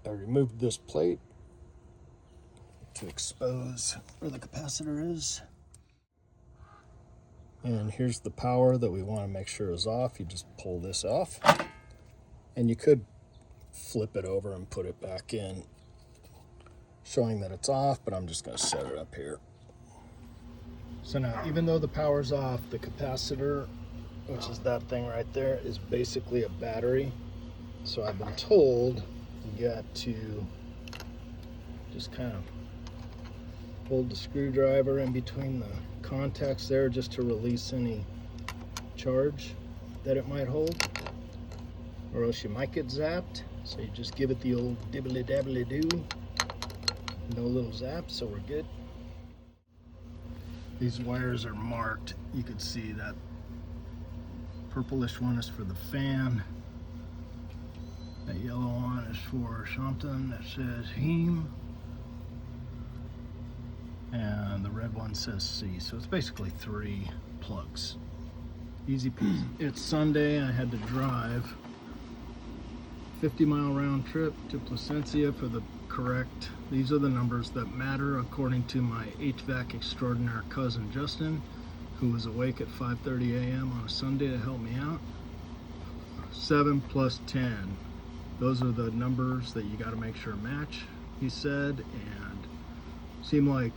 I removed this plate to expose where the capacitor is. And here's the power that we want to make sure is off. You just pull this off. And you could flip it over and put it back in, showing that it's off, but I'm just going to set it up here. So now, even though the power's off, the capacitor, which is that thing right there, is basically a battery. So I've been told you got to just kind of hold the screwdriver in between the contacts there just to release any charge that it might hold, or else you might get zapped. So you just give it the old dibbly dabbly doo. No little zap, so we're good. These wires are marked. You can see that purplish one is for the fan. That yellow one is for something that says heme. And the red one says C. So it's basically 3 plugs. Easy peasy. It's Sunday. I had to drive 50-mile round trip to Placencia for the correct. These are the numbers that matter according to my HVAC extraordinaire cousin Justin, who was awake at 5:30 a.m. on a Sunday to help me out. 7 plus 10. Those are the numbers that you got to make sure match, he said, and seemed like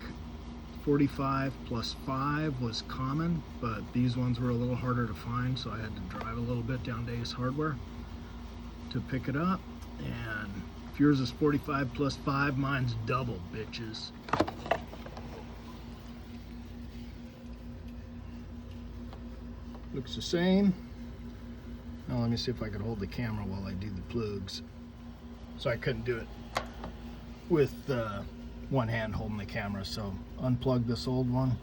45 plus 5 was common, but these ones were a little harder to find, so I had to drive a little bit down to Ace Hardware to pick it up. And if yours is 45 plus 5, mine's double, bitches. Looks the same. Now let me see if I could hold the camera while I do the plugs. So I couldn't do it with one hand holding the camera, so unplugged this old one,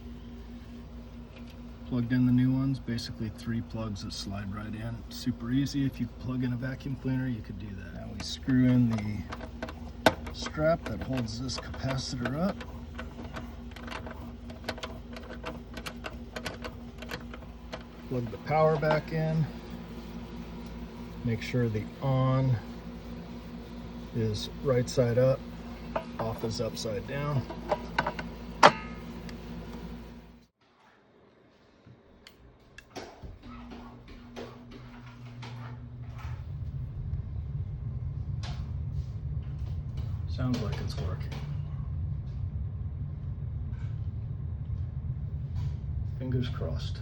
plugged in the new ones. Basically 3 plugs that slide right in. Super easy. If you plug in a vacuum cleaner, you could do that. Now we screw in the strap that holds this capacitor up. Plug the power back in. Make sure the on is right side up, off is upside down. Sounds like it's working. Fingers crossed.